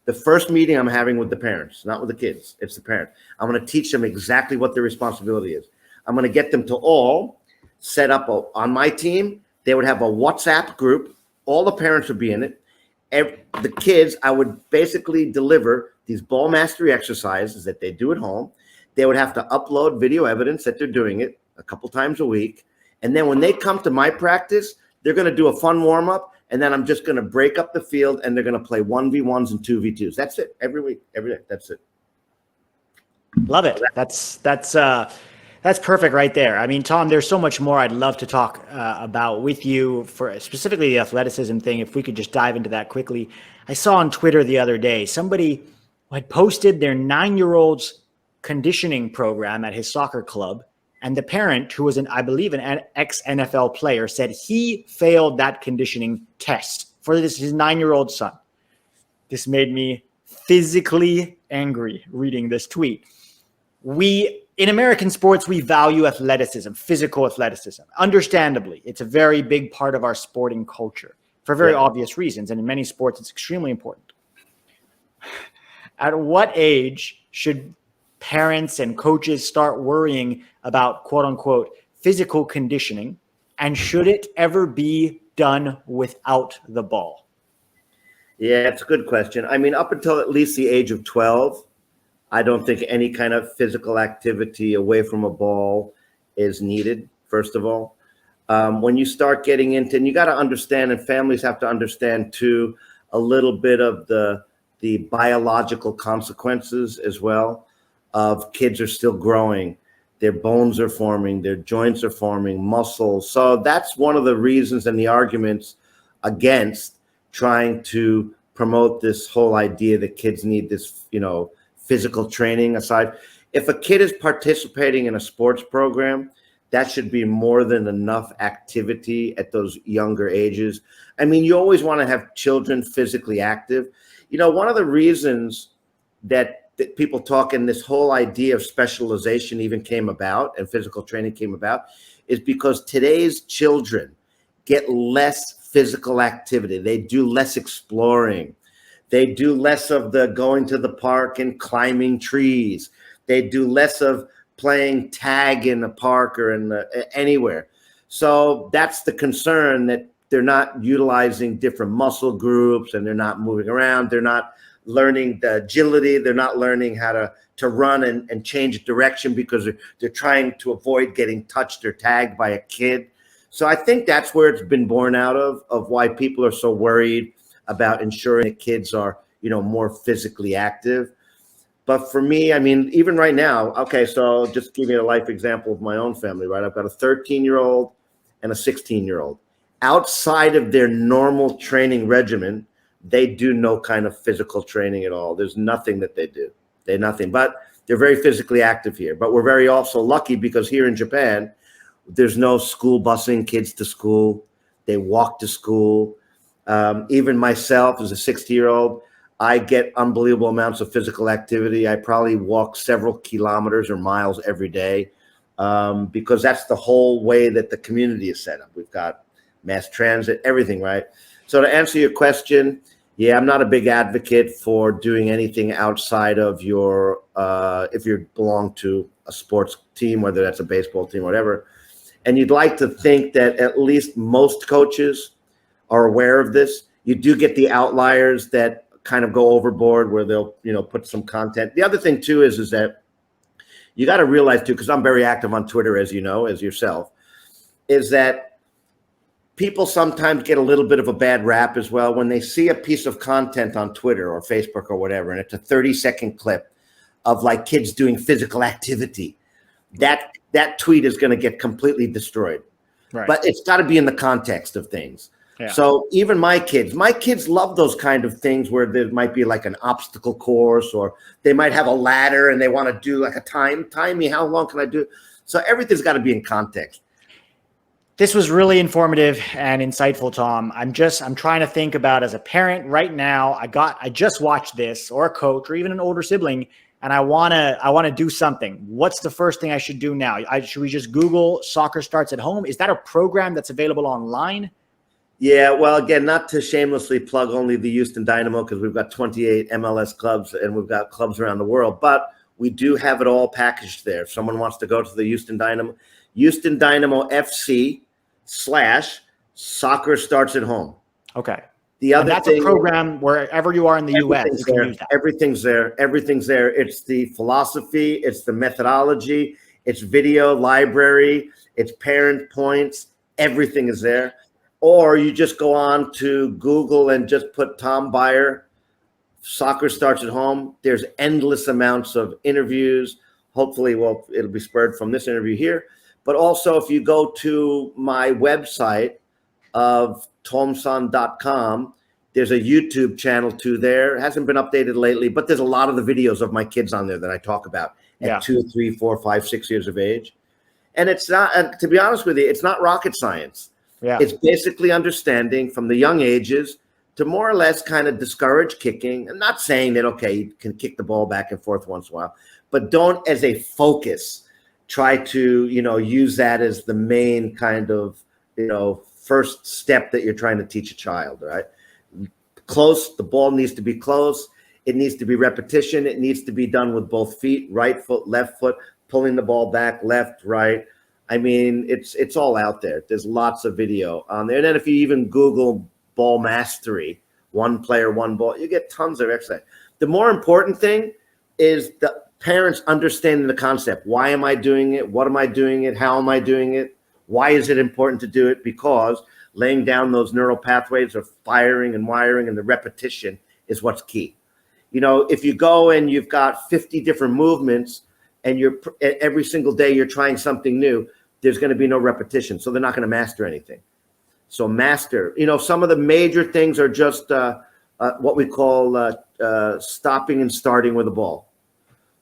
the first meeting I'm having with the parents, not with the kids, it's the parent. I'm going to teach them exactly what their responsibility is. I'm going to get them to all set up on my team. They would have a WhatsApp group. All the parents would be in it. The kids, I would basically deliver these ball mastery exercises that they do at home. They would have to upload video evidence that they're doing it a couple times a week. And then when they come to my practice, they're going to do a fun warm-up. And then I'm just going to break up the field and they're going to play 1v1s and 2v2s. That's it. Every week, every day. That's it. Love it. That's perfect right there. I mean, Tom, there's so much more I'd love to talk about with you, for specifically the athleticism thing. If we could just dive into that quickly. I saw on Twitter the other day, somebody had posted their 9-year-old's conditioning program at his soccer club. And the parent, who was I believe an ex-NFL player, said he failed that conditioning test for his 9-year-old son. This made me physically angry reading this tweet. In American sports, we value athleticism, physical athleticism. Understandably, it's a very big part of our sporting culture for very obvious reasons. And in many sports, it's extremely important. At what age should parents and coaches start worrying about quote unquote physical conditioning? And should it ever be done without the ball? Yeah, it's a good question. I mean, up until at least the age of 12, I don't think any kind of physical activity away from a ball is needed, first of all. When you start getting into, and you got to understand, and families have to understand too, a little bit of the biological consequences as well of kids are still growing. Their bones are forming, their joints are forming, muscles. So that's one of the reasons and the arguments against trying to promote this whole idea that kids need this, physical training aside. If a kid is participating in a sports program, that should be more than enough activity at those younger ages. I mean, you always want to have children physically active. One of the reasons that people talk and this whole idea of specialization even came about and physical training came about is because today's children get less physical activity. They do less exploring. They do less of the going to the park and climbing trees. They do less of playing tag in the park or anywhere. So that's the concern, that they're not utilizing different muscle groups and they're not moving around. They're not learning the agility. They're not learning how to run and change direction because they're trying to avoid getting touched or tagged by a kid. So I think that's where it's been born out of why people are so worried about ensuring that kids are, more physically active. But for me, I mean, even right now, okay, so just give you a life example of my own family, right? I've got a 13-year-old and a 16-year-old. Outside of their normal training regimen, they do no kind of physical training at all. There's nothing that they do. They're nothing, but they're very physically active here. But we're very also lucky because here in Japan, there's no school busing kids to school. They walk to school. Even myself as a 60-year-old, I get unbelievable amounts of physical activity. I probably walk several kilometers or miles every day because that's the whole way that the community is set up. We've got mass transit, everything, right? So to answer your question, yeah, I'm not a big advocate for doing anything outside of your, if you belong to a sports team, whether that's a baseball team or whatever. And you'd like to think that at least most coaches are aware of this. You do get the outliers that kind of go overboard where they'll, put some content. The other thing too is that you got to realize too, because I'm very active on Twitter, as you know, as yourself, is that people sometimes get a little bit of a bad rap as well when they see a piece of content on Twitter or Facebook or whatever, and it's a 30-second clip of like kids doing physical activity. That tweet is going to get completely destroyed. Right. But it's got to be in the context of things. Yeah. So even my kids love those kind of things where there might be like an obstacle course, or they might have a ladder and they want to do like a time me. How long can I do? So everything's got to be in context. This was really informative and insightful, Tom. I'm trying to think about, as a parent right now, I just watched this, or a coach or even an older sibling, and I want to do something. What's the first thing I should do now? Should we just Google Soccer Starts at Home? Is that a program that's available online? Yeah, well, again, not to shamelessly plug only the Houston Dynamo, because we've got 28 MLS clubs and we've got clubs around the world, but we do have it all packaged there. If someone wants to go to the Houston Dynamo FC /Soccer Starts at Home. Okay. The other that's thing, a program wherever you are in the U.S. You can use that. Everything's there. Everything's there. It's the philosophy. It's the methodology. It's video library. It's parent points. Everything is there. Or you just go on to Google and just put Tom Byer, Soccer Starts at Home. There's endless amounts of interviews. Hopefully, well, it'll be spurred from this interview here. But also, if you go to my website of tomson.com, there's a YouTube channel too there. It hasn't been updated lately, but there's a lot of the videos of my kids on there that I talk about at 2, 3, 4, 5, 6 years of age. And it's not, to be honest with you, it's not rocket science. Yeah. It's basically understanding from the young ages to more or less kind of discourage kicking. I'm not saying that, okay, you can kick the ball back and forth once in a while, but don't as a focus try to, use that as the main kind of, first step that you're trying to teach a child, right? Close, the ball needs to be close. It needs to be repetition. It needs to be done with both feet, right foot, left foot, pulling the ball back, left, right. I mean, it's all out there. There's lots of video on there. And then if you even Google ball mastery, one player, one ball, you get tons of exercise. The more important thing is the parents understanding the concept. Why am I doing it? What am I doing it? How am I doing it? Why is it important to do it? Because laying down those neural pathways of firing and wiring and the repetition is what's key. If you go and you've got 50 different movements and every single day you're trying something new, there's going to be no repetition. So they're not going to master anything. So master, some of the major things are just what we call stopping and starting with the ball,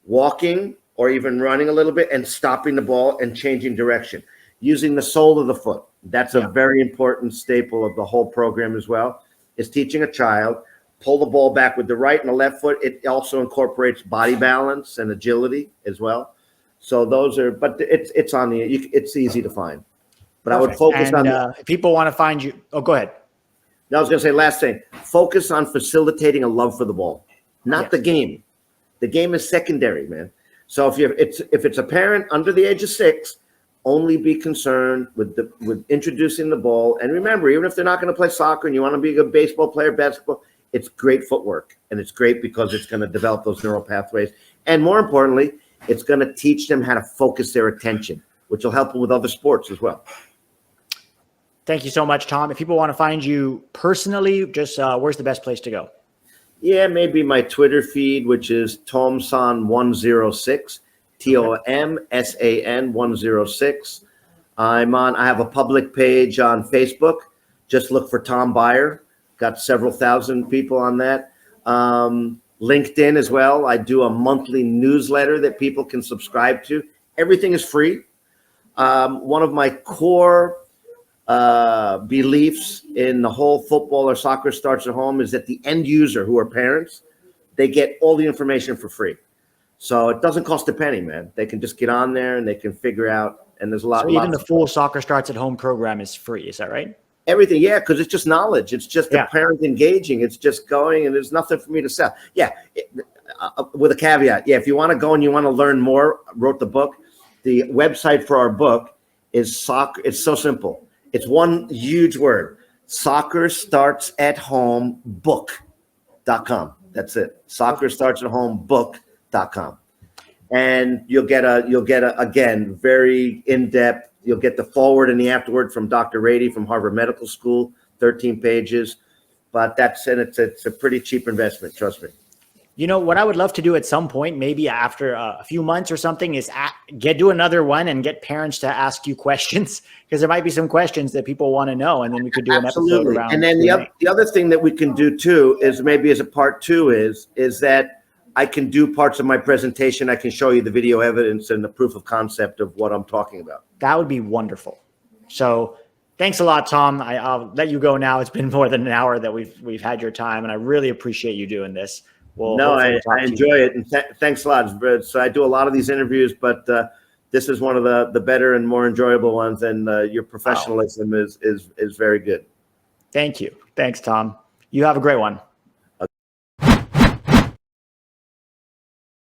walking or even running a little bit and stopping the ball and changing direction, using the sole of the foot. That's a very important staple of the whole program as well, is teaching a child, pull the ball back with the right and the left foot. It also incorporates body balance and agility as well. So those are, but it's on it's easy to find. But perfect. I would focus on if people want to find you. Oh, go ahead. Now I was going to say last thing. Focus on facilitating a love for the ball, not the game. The game is secondary, man. So if it's a parent under the age of 6, only be concerned with introducing the ball. And remember, even if they're not going to play soccer and you want to be a good baseball player, basketball, it's great footwork, and it's great because it's going to develop those neural pathways. And more importantly, it's going to teach them how to focus their attention, which will help them with other sports as well. Thank you so much, Tom. If people want to find you personally, just where's the best place to go? Yeah, maybe my Twitter feed, which is Tomsan106, TOMSAN 106. I have a public page on Facebook. Just look for Tom Byer. Got several thousand people on that. LinkedIn as well. I do a monthly newsletter that people can subscribe to. Everything is free. One of my core beliefs in the whole football or soccer starts at home is that the end user, who are parents, they get all the information for free. So it doesn't cost a penny, man. They can just get on there and they can figure out. And there's a lot. So even the full Soccer Starts at Home program is free. Is that right? Everything, yeah, because it's just knowledge. It's just the parent engaging. It's just going, and there's nothing for me to sell. Yeah, with a caveat. Yeah, if you want to go and you want to learn more, wrote the book. The website for our book is soccer. It's so simple. It's one huge word. SoccerStartsAtHomeBook.com. That's it. SoccerStartsAtHomeBook.com. And you'll get again, very in-depth. You'll get the forward and the afterword from Dr. Rady from Harvard Medical School, 13 pages. But it's a pretty cheap investment, trust me. You know, what I would love to do at some point, maybe after a few months or something, is do another one and get parents to ask you questions, because there might be some questions that people want to know, and then we could do an episode around. And then the other thing that we can do too is maybe as a part 2 is that I can do parts of my presentation. I can show you the video evidence and the proof of concept of what I'm talking about. That would be wonderful. So thanks a lot, Tom. I'll let you go now. It's been more than an hour that we've had your time, and I really appreciate you doing this. I enjoy it, and thanks a lot. So I do a lot of these interviews, but this is one of the better and more enjoyable ones, and your professionalism is very good. Thank you. Thanks, Tom. You have a great one.